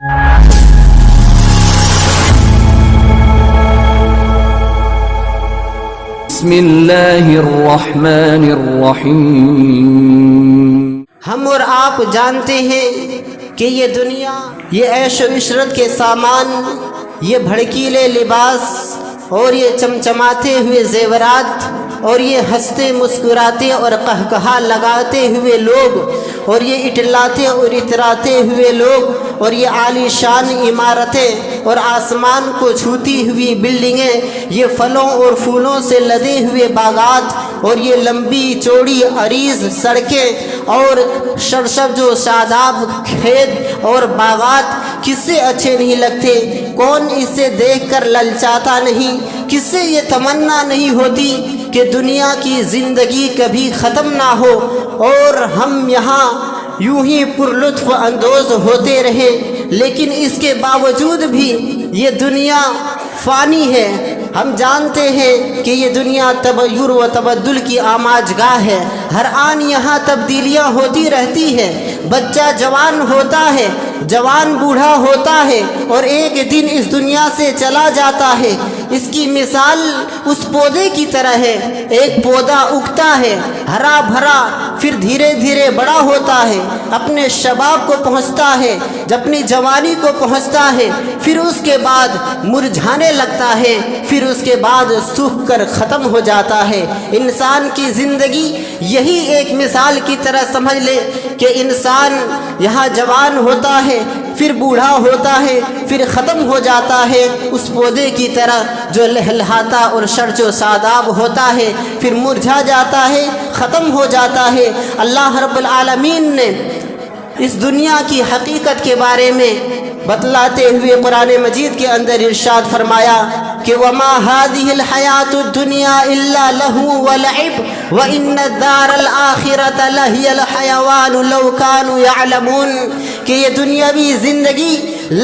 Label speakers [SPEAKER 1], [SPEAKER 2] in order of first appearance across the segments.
[SPEAKER 1] بسم اللہ الرحمن الرحیم۔
[SPEAKER 2] ہم اور آپ جانتے ہیں کہ یہ دنیا، یہ عیش و عشرت کے سامان، یہ بھڑکیلے لباس اور یہ چمچماتے ہوئے زیورات اور یہ ہنستے مسکراتے اور قہقہا لگاتے ہوئے لوگ اور یہ اٹلاتے اور اتراتے ہوئے لوگ اور یہ عالی شان عمارتیں اور آسمان کو چھوتی ہوئی بلڈنگیں، یہ پھلوں اور پھولوں سے لدے ہوئے باغات اور یہ لمبی چوڑی عریض سڑکیں اور سرسبز و شاداب کھیت اور باغات کس سے اچھے نہیں لگتے؟ کون اسے دیکھ کر للچاتا نہیں؟ کس سے یہ تمنا نہیں ہوتی کہ دنیا کی زندگی کبھی ختم نہ ہو اور ہم یہاں یوں ہی پر لطف اندوز ہوتے رہیں؟ لیکن اس کے باوجود بھی یہ دنیا فانی ہے۔ ہم جانتے ہیں کہ یہ دنیا تغیر و تبدل کی آماجگاہ ہے۔ ہر آن یہاں تبدیلیاں ہوتی رہتی ہیں۔ بچہ جوان ہوتا ہے، جوان بوڑھا ہوتا ہے اور ایک دن اس دنیا سے چلا جاتا ہے۔ اس کی مثال اس پودے کی طرح ہے۔ ایک پودا اگتا ہے ہرا بھرا، پھر دھیرے دھیرے بڑا ہوتا ہے، اپنے شباب کو پہنچتا ہے، اپنی جوانی کو پہنچتا ہے، پھر اس کے بعد مرجھانے لگتا ہے، پھر اس کے بعد سوکھ کر ختم ہو جاتا ہے۔ انسان کی زندگی یہی ایک مثال کی طرح سمجھ لے کہ انسان یہاں جوان ہوتا ہے، پھر بوڑھا ہوتا ہے، پھر ختم ہو جاتا ہے اس پودے کی طرح جو لہلہاتا اور شرچ و شاداب ہوتا ہے، پھر مرجھا جاتا ہے، ختم ہو جاتا ہے۔ اللہ رب العالمین نے اس دنیا کی حقیقت کے بارے میں بتلاتے ہوئے قرآن مجید کے اندر ارشاد فرمایا کہ وَمَا هَذِهِ الْحَيَاةُ الدُّنْيَا إِلَّا لَهْوٌ وَلَعِبٌ وَإِنَّ الدَّارَ الْآخِرَةَ لَهِيَ الْحَيَوَانُ لَوْ كَانُوا يَعْلَمُونَ کہ یہ دنیاوی زندگی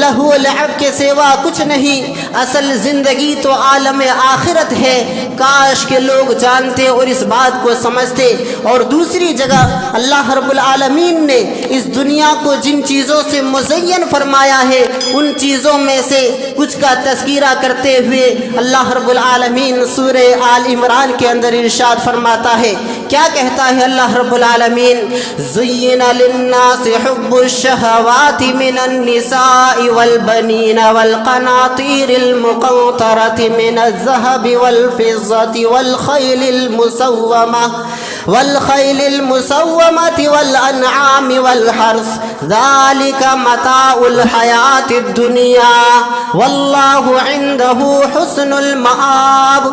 [SPEAKER 2] لہو و لعب کے سوا کچھ نہیں، اصل زندگی تو عالم آخرت ہے۔ کاش کہ لوگ جانتے اور اس بات کو سمجھتے۔ اور دوسری جگہ اللہ رب العالمین نے اس دنیا کو جن چیزوں سے مزین فرمایا ہے ان چیزوں میں سے کچھ کا تذکرہ کرتے ہوئے اللہ رب العالمین سورہ آل عمران کے اندر ارشاد فرماتا ہے۔ کیا کہتا ہے اللہ رب العالمین؟ زُيِّنَ لِلنَّاسِ حُبُّ الشَّهَوَاتِ مِنَ النِّسَاءِ والبنين والقناطير المقنطرة من الذهب والفضة والخيل المسومة والأنعام والحرث ذلك متاع الحياة الدنيا والله عنده حسن المآب۔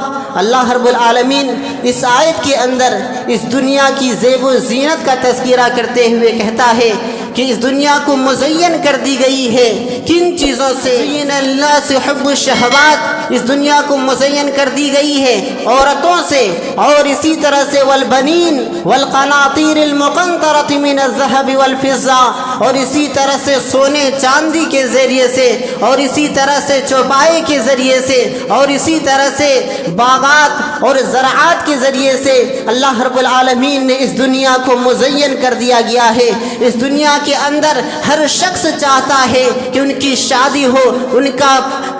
[SPEAKER 2] اللہ رب العالمین اس آیت کے اندر اس دنیا کی زیب و زینت کا تذکرہ کرتے ہوئے کہتا ہے کہ اس دنیا کو مزین کر دی گئی ہے کن چیزوں سے؟ زین اللہ سے حب الشہوات، اس دنیا کو مزین کر دی گئی ہے عورتوں سے، اور اسی طرح سے والبنین والقناطیر المقنطرۃ من الذهب والفضہ، اور اسی طرح سے سونے چاندی کے ذریعے سے، اور اسی طرح سے چوپائے کے ذریعے سے، اور اسی طرح سے باغات اور زراعت کے ذریعے سے اللہ رب العالمین نے اس دنیا کو مزین کر دیا گیا ہے۔ اس دنیا کے اندر ہر شخص چاہتا ہے کہ ان کی شادی ہو، ان کا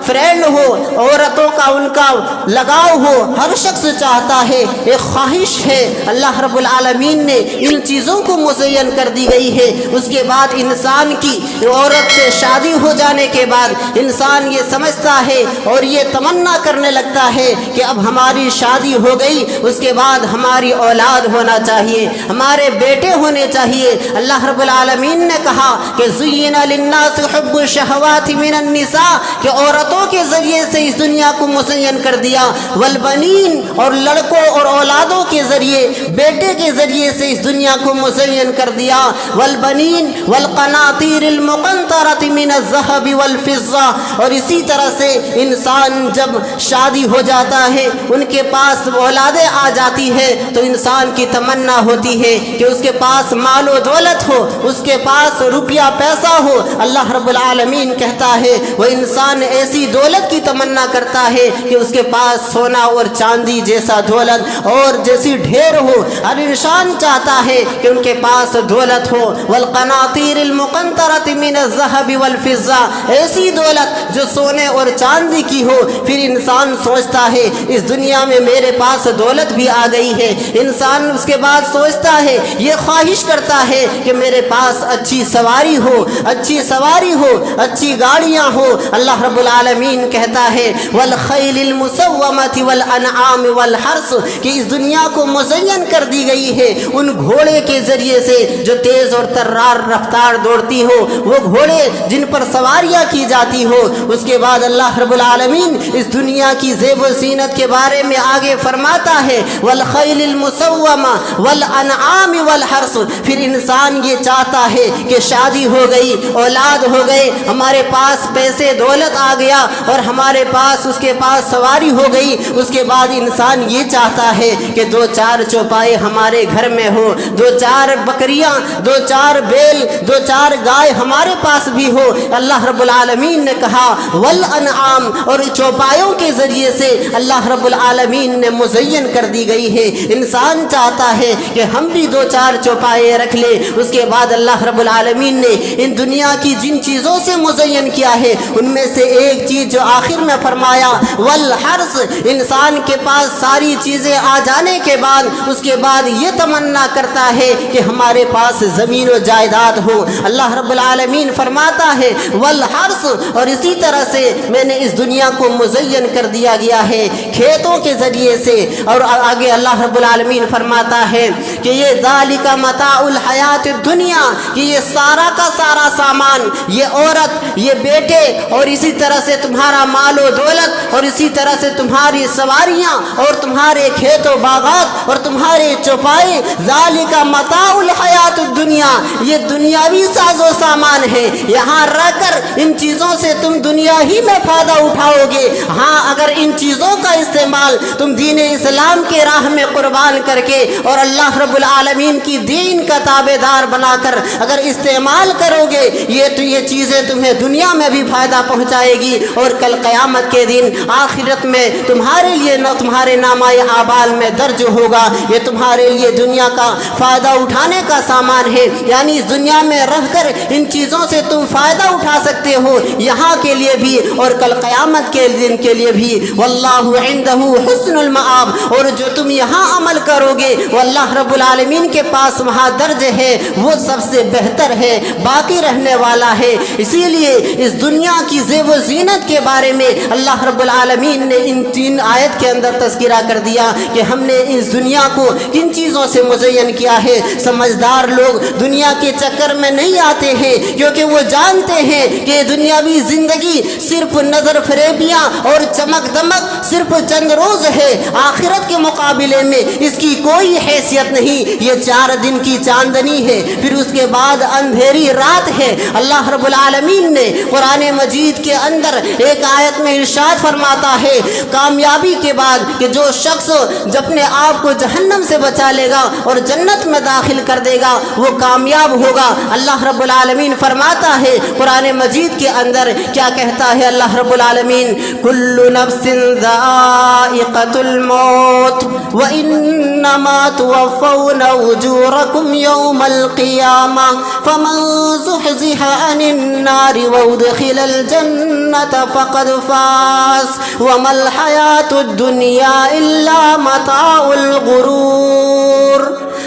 [SPEAKER 2] فرینڈ ہو، عورتوں کا ان کا لگاؤ ہو، ہر شخص چاہتا ہے، ایک خواہش ہے۔ اللہ رب العالمین نے ان چیزوں کو مزین کر دی گئی ہے۔ اس کے بعد انسان کی عورت سے شادی ہو جانے کے بعد انسان یہ سمجھتا ہے اور یہ تمنا کرنے لگتا ہے کہ اب ہماری شادی ہو گئی، اس کے بعد ہماری اولاد ہونا چاہیے، ہمارے بیٹے ہونے چاہیے۔ اللہ رب العالمین نے کہا کہ زُيِّنَ لِلنَّاسِ حُبُّ الشَّهَوَاتِ مِنَ النِّسَاءِ کہ عورتوں کے ذریعے سے اس دنیا کو مزین کر دیا، والبنین اور لڑکوں اور اولادوں کے ذریعے، بیٹے کے ذریعے سے اس دنیا کو مزین کر دیا، والبنین والقناطیر المقنطرۃ من الذهب والفضہ، اور اسی طرح سے انسان جب شادی ہو جاتا ہے، ان کے پاس اولادیں آ جاتی ہے تو انسان کی تمنا ہوتی ہے کہ اس کے پاس مال و دولت ہو، اس کے پاس روپیہ پیسہ ہو۔ اللہ رب العالمین کہتا ہے وہ انسان ایسی ایسی دولت کی تمنا کرتا ہے کہ اس کے پاس سونا اور چاندی جیسا دولت اور جیسی ڈھیر ہو. ہر انسان چاہتا ہے کہ ان کے پاس دولت ہو. والقناطیر المقنطرۃ من الذهب والفضہ، ایسی دولت جو سونے اور چاندی کی ہو. پھر انسان سوچتا ہے اس دنیا میں میرے پاس دولت بھی آ گئی ہے. انسان اس کے بعد سوچتا ہے، یہ خواہش کرتا ہے کہ میرے پاس اچھی سواری ہو، اچھی سواری ہو، اچھی گاڑیاں ہو. اللہ رب العالمین کہتا ہے والخیل المسومۃ والانعام والحرث، کہ اس دنیا کو مزین کر دی گئی ہے ان گھوڑے کے ذریعے سے جو تیز اور ترار رفتار دوڑتی ہو، وہ گھوڑے جن پر سواریاں کی جاتی ہو. اس کے بعد اللہ رب العالمین اس دنیا کی زیب و زینت کے بارے میں آگے فرماتا ہے والخیل المسومہ والانعام والحرث. پھر انسان یہ چاہتا ہے کہ شادی ہو گئی، اولاد ہو گئے، ہمارے پاس پیسے دولت آ گیا اور ہمارے پاس اس کے پاس سواری ہو گئی. اس کے بعد انسان یہ چاہتا ہے کہ 2-4 چوپائے ہمارے گھر میں ہو، 2-4 بکریاں، 2-4 بیل، 2-4 گائے ہمارے پاس بھی ہو. اللہ رب العالمین نے کہا والانعام، اور چوپایوں کے ذریعے سے اللہ رب العالمین نے مزین کر دی گئی ہے. انسان چاہتا ہے کہ ہم بھی 2-4 چوپائے رکھ لیں. اس کے بعد اللہ رب العالمین نے ان دنیا کی جن چیزوں سے مزین کیا ہے ان میں سے ایک چیز جو آخر میں فرمایا والحرث، انسان کے پاس ساری چیزیں آ جانے کے بعد اس کے بعد یہ تمنا کرتا ہے کہ ہمارے پاس زمین و جائیداد ہو. اللہ رب العالمین فرماتا ہے والحرث، اور اسی طرح سے میں نے اس دنیا کو مزین کر دیا گیا ہے کھیتوں کے ذریعے سے. اور آگے اللہ رب العالمین فرماتا ہے کہ یہ ذالک متاع الحیات الدنیا، کہ یہ سارا کا سارا سامان، یہ عورت، یہ بیٹے، اور اسی طرح سے تمہارا مال و دولت، اور اسی طرح سے تمہاری سواریاں اور تمہارے کھیت و باغات اور تمہارے چوپائے، ذالک متاع الحیات الدنیا، یہ دنیاوی ساز و سامان ہے. یہاں رہ کر ان چیزوں سے تم دنیا ہی میں فائدہ اٹھاؤ گے. ہاں اگر ان چیزوں کا استعمال تم دین اسلام کے راہ میں قربان کر کے اور اللہ رب العالمین کی دین کا تابع دار بنا کر اگر استعمال کرو گے، یہ چیزیں تمہیں دنیا میں بھی فائدہ پہنچائے گی اور کل قیامت کے دن آخرت میں تمہارے لیے تمہارے نامہ اعمال میں درج ہوگا. یہ تمہارے لیے دنیا کا فائدہ اٹھانے کا سامان ہے. یعنی اس دنیا میں رہ کر ان چیزوں سے تم فائدہ اٹھا سکتے ہو، یہاں کے لیے بھی اور کل قیامت کے دن کے لیے بھی. واللہ عنده حسن المآب، اور جو تم یہاں عمل کرو گے وہ اللہ رب العالمین کے پاس وہاں درج ہے، وہ سب سے بہتر ہے، باقی رہنے والا ہے. اسی لیے اس دنیا کی زیب و زینت کے بارے میں اللہ رب العالمین نے ان 3 آیت کے اندر تذکرہ کر دیا کہ ہم نے اس دنیا کو کن چیزوں سے مزین کیا ہے. سمجھدار لوگ دنیا کے چکر میں نہیں آتے ہیں کیونکہ وہ جانتے ہیں کہ دنیاوی زندگی صرف نظر فریبیاں اور چمک دمک صرف چند روز ہے. آخرت کے مقابلے میں اس کی کوئی حیثیت نہیں. یہ 4 دن کی چاندنی ہے، پھر اس کے بعد اندھیری رات ہے. اللہ رب العالمین نے قرآن مجید کے اندر ایک آیت میں ارشاد فرماتا ہے کامیابی کے بعد کہ جو شخص اپنے آپ کو جہنم سے بچا لے گا اور جنت میں داخل کر دے گا وہ کامیاب ہوگا. اللہ رب العالمین فرماتا ہے قرآن مجید کے اندر، کیا کہتا ہے اللہ رب العالمین؟ کل نفس ذائقۃ الموت وانما توفون اجورکم یوم القیامہ فمن زحزح عن النار وادخل الجنة فقد فاز وما الحیاۃ الدنیا الا متاع الغرور.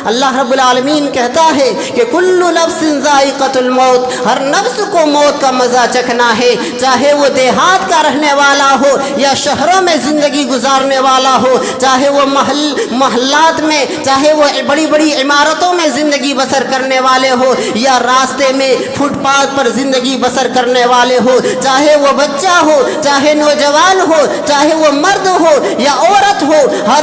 [SPEAKER 2] اللہ رب العالمین کہتا ہے کہ کل نفس ذائقۃ الموت، ہر نفس کو موت کا مزہ چکھنا ہے، چاہے وہ دیہات کا رہنے والا ہو یا شہروں میں زندگی گزارنے والا ہو، چاہے وہ محلات میں، چاہے وہ بڑی بڑی عمارتوں میں زندگی بسر کرنے والے ہو یا راستے میں فٹ پاتھ پر زندگی بسر کرنے والے ہو، چاہے وہ بچہ ہو، چاہے نوجوان ہو، چاہے وہ مرد ہو یا عورت ہو، ہر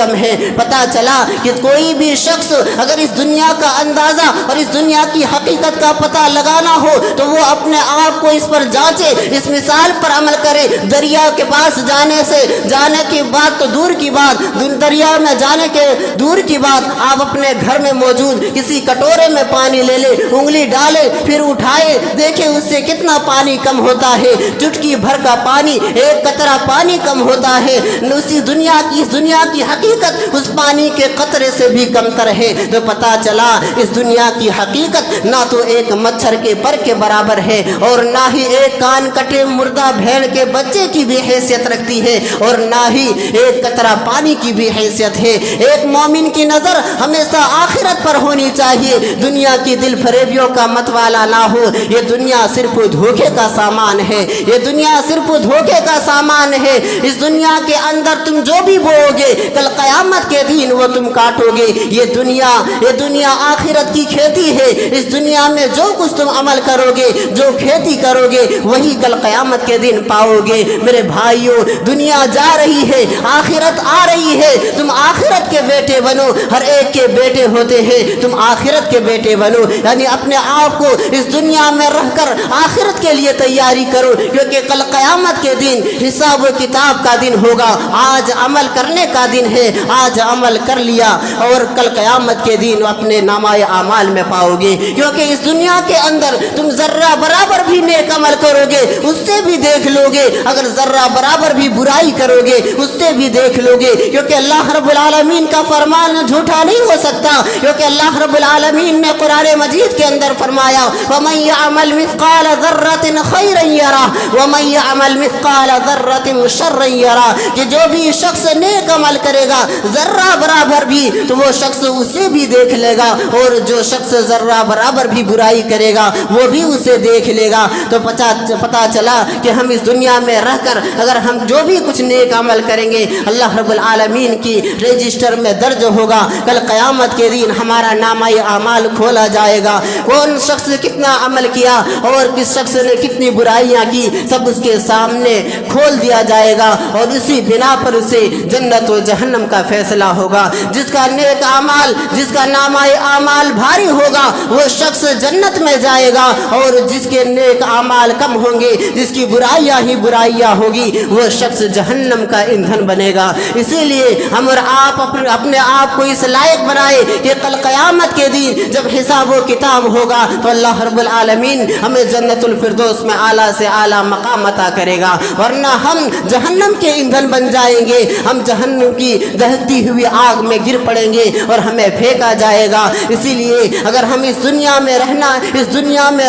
[SPEAKER 2] کم ہے۔ پتہ چلا کہ کوئی بھی شخص اگر اس دنیا کا اندازہ اور اس دنیا کی حقیقت کا پتہ لگانا ہو تو وہ اپنے آپ کو اس پر جانچے، اس مثال پر عمل کرے۔ دریا کے پاس جانے کی بات تو دور کی بات، دریا میں جانے کے دور کی بات، آپ اپنے گھر میں موجود کسی کٹورے میں پانی لے لے، انگلی ڈالے، پھر اٹھائے، دیکھیں اس سے کتنا پانی کم ہوتا ہے۔ چٹکی بھر کا پانی، ایک قطرہ پانی کم ہوتا ہے۔ اس دنیا کی حقیقت اس پانی کے قطرے سے بھی کم تر ہے۔ تو پتہ چلا اس دنیا کی حقیقت نہ تو ایک مچھر کے پر کے برابر ہے اور نہ ہی ایک کان کٹے مردہ بھیڑ کے بچے کی بھی حیثیت رکھتی ہے اور نہ ہی ایک قطرہ پانی کی بھی حیثیت ہے۔ ایک مومن کی نظر ہمیشہ آخرت پر ہونی چاہیے، دنیا کی دل فریبیوں کا متوالا نہ ہو۔ یہ دنیا صرف دھوکے کا سامان ہے، یہ دنیا صرف دھوکے کا سامان ہے۔ اس دنیا کے اندر تم جو بھی بوؤ گے کل قیامت کے دن وہ تم کاٹو گے۔ یہ دنیا آخرت کی کھیتی ہے۔ اس دنیا میں جو کچھ تم عمل کرو گے، جو کھیتی کرو گے، وہی کل قیامت کے دن پاؤ گے۔ میرے بھائیوں، دنیا جا رہی ہے، آخرت آ رہی ہے۔ تم آخرت کے بیٹے بنو، ہر ایک کے بیٹے ہوتے ہیں، تم آخرت کے بیٹے بنو، یعنی اپنے آپ کو اس دنیا میں رہ کر آخرت کے لیے تیاری کرو، کیونکہ کل قیامت کے دن حساب و کتاب کا دن ہوگا۔ آج عمل کرنے کا دن ہے، آج عمل کر لیا اور کل قیامت کے دن اپنے نامہ اعمال میں پاؤ گے، کیونکہ اس دنیا کے اندر تم ذرہ برابر بھی نیک عمل کرو گے اس سے بھی دیکھ لو گے، اگر ذرہ برابر بھی برائی کرو گے اس سے بھی دیکھ لو گے، کیونکہ اللہ رب العالمین کا فرمان جھوٹا نہیں ہو سکتا، کیونکہ اللہ رب العالمین نے قرآن مجید کے اندر فرمایا وَمَن يَعْمَلْ مِثْقَالَ ذَرَّةٍ خَيْرًا يَرَهُ وَمَن يَعْمَلْ مِثْقَالَ ذَرَّةٍ شَرًّا يَرَهُ، کہ جو بھی شخص نیک عمل کرے گا ذرہ برابر بھی تو وہ شخص اسے بھی دیکھ لے گا، اور جو شخص ذرہ برابر بھی برائی کرے گا وہ بھی اسے دیکھ لے گا۔ تو پتہ چلا کہ ہم اس دنیا میں رہ کر اگر ہم جو بھی کچھ نیک عمل کریں گے اللہ رب العالمین کی رجسٹر میں درج ہوگا، کل قیامت کے دن ہمارا نامہ اعمال کھولا جائے گا، کون شخص کتنا عمل کیا اور کس شخص نے کتنی برائیاں کی سب اس کے سامنے کھول دیا جائے گا، اور اسی بنا پر اسے جنت و جہنم کا فیصلہ ہوگا۔ جس کا نیک اعمال، جس کا نامہ اعمال بھاری ہوگا وہ شخص جنت میں جائے گا، اور جس کے نیک اعمال کم ہوں گے، جس کی برائیاں ہی برائیاں ہوگی، وہ شخص جہنم کا ایندھن بنے گا۔ اسی لیے ہم اور آپ اپنے آپ کو اس لائق بنائے کہ کل قیامت کے دن جب حساب و کتاب ہوگا تو اللہ رب العالمین ہمیں جنت الفردوس میں اعلیٰ سے اعلیٰ مقام عطا کرے گا، ورنہ ہم جہنم کے ایندھن بن جائیں گے، ہم جہنم کی دہتی ہوئی آگ میں گر پڑیں گے اور ہمیں پھینکا جائے گا۔ اسی لیے اگر ہم اس دنیا میں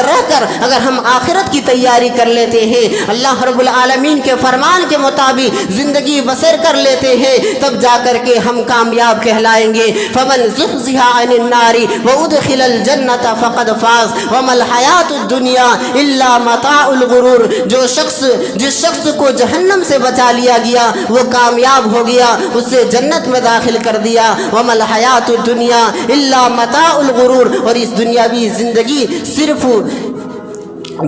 [SPEAKER 2] رہ کر اگر ہم آخرت کی تیاری کر لیتے ہیں، اللہ رب العالمین کے فرمان کے مطابق زندگی بسر کر لیتے ہیں، تب جا کر کے ہم کامیاب کہلائیں گے۔ فمن زحزح عن النار وادخل الجنۃ فقد فاز وما الحیات الدنیا الا متاع الغرور، جس شخص کو جہنم سے بچا لیا گیا وہ کامیاب ہو گیا، اسے جنت میں داخل کر دیا۔ وما الحیات الدنیا الا متاع الغرور، اور اس دنیاوی زندگی صرف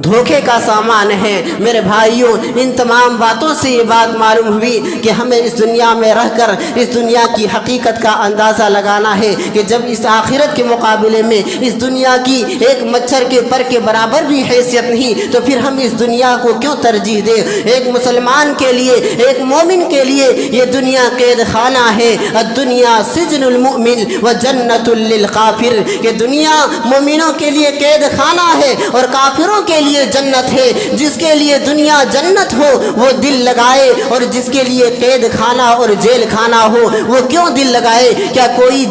[SPEAKER 2] دھوکے کا سامان ہے۔ میرے بھائیوں، ان تمام باتوں سے یہ بات معلوم ہوئی کہ ہمیں اس دنیا میں رہ کر اس دنیا کی حقیقت کا اندازہ لگانا ہے کہ جب اس آخرت کے مقابلے میں اس دنیا کی ایک مچھر کے پر کے برابر بھی حیثیت نہیں تو پھر ہم اس دنیا کو کیوں ترجیح دیں۔ ایک مسلمان کے لیے، ایک مومن کے لیے یہ دنیا قید خانہ ہے۔ الدنیا سجن المؤمن و جنت للکافر، کہ دنیا مومنوں کے لیے قید خانہ ہے اور کافروں کے لیے جنت ہے۔ جس کے لیے دنیا جنت ہو وہ دل لگائے، اور جس کے لیے قید خانہ اور جیل خانہ ہو وہ کیوں دل لگائے؟ کیا کوئی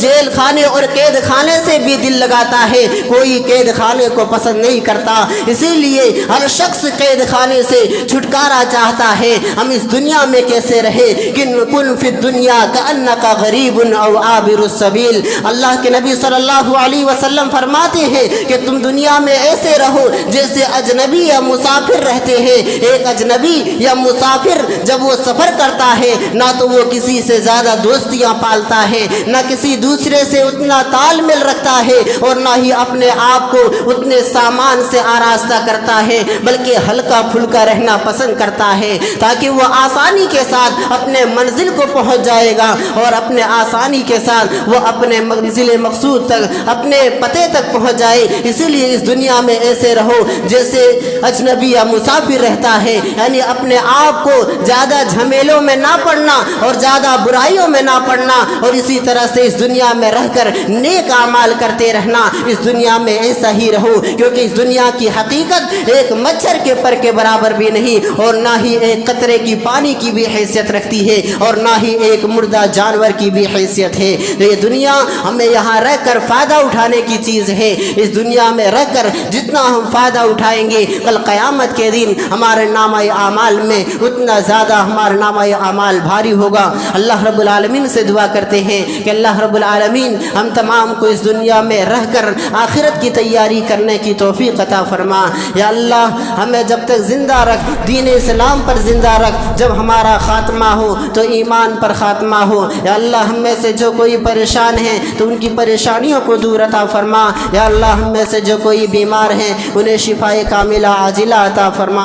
[SPEAKER 2] جیل خانے اور قید خانے سے بھی دل لگاتا ہے؟ کوئی قید خانے کو پسند نہیں کرتا۔ اسی لیے ہر شخص قید خانے سے چھٹکارا چاہتا ہے۔ ہم اس دنیا میں کیسے رہے؟ کن فی الدنیا کأنک غریب او عابر السبیل، اللہ کے نبی صلی اللہ علیہ وسلم فرماتے ہیں کہ تم دنیا میں ایسے ایسے رہو جیسے اجنبی یا مسافر رہتے ہیں۔ ایک اجنبی یا مسافر جب وہ سفر کرتا ہے نہ تو وہ کسی سے زیادہ دوستیاں پالتا ہے، نہ کسی دوسرے سے اتنا تال مل رکھتا ہے، اور نہ ہی اپنے آپ کو اتنے سامان سے آراستہ کرتا ہے، بلکہ ہلکا پھلکا رہنا پسند کرتا ہے تاکہ وہ آسانی کے ساتھ اپنے منزل کو پہنچ جائے گا، اور اپنے آسانی کے ساتھ وہ اپنے منزل مقصود تک، اپنے پتے تک پہنچ جائے۔ اسی لیے اس دنیا میں ایسے رہو جیسے اجنبی یا مسافر رہتا ہے، یعنی اپنے آپ کو زیادہ جھمیلوں میں نہ پڑنا اور زیادہ برائیوں میں نہ پڑنا، اور اسی طرح سے اس دنیا میں رہ کر نیک اعمال کرتے رہنا۔ اس دنیا میں ایسا ہی رہو، کیونکہ اس دنیا کی حقیقت ایک مچھر کے پر کے برابر بھی نہیں، اور نہ ہی ایک قطرے کی پانی کی بھی حیثیت رکھتی ہے، اور نہ ہی ایک مردہ جانور کی بھی حیثیت ہے۔ یہ دنیا ہمیں یہاں رہ کر فائدہ اٹھانے کی چیز ہے۔ اس دنیا میں رہ کر جتنا ہم فائدہ اٹھائیں گے، کل قیامت کے دن ہمارے نامہ اعمال میں اتنا زیادہ ہمارا نامہ اعمال بھاری ہوگا۔ اللہ رب العالمین سے دعا کرتے ہیں کہ اللہ رب العالمین ہم تمام کو اس دنیا میں رہ کر آخرت کی تیاری کرنے کی توفیق عطا فرما۔ یا اللہ ہمیں جب تک زندہ رکھ، دین اسلام پر زندہ رکھ، جب ہمارا خاتمہ ہو تو ایمان پر خاتمہ ہو۔ یا اللہ ہم میں سے جو کوئی پریشان ہیں تو ان کی پریشانیوں کو دور عطا فرما۔ یا اللہ ہم میں سے جو کوئی بیمار ہیں انہیں شفائے کاملہ عاجلہ عطا فرما۔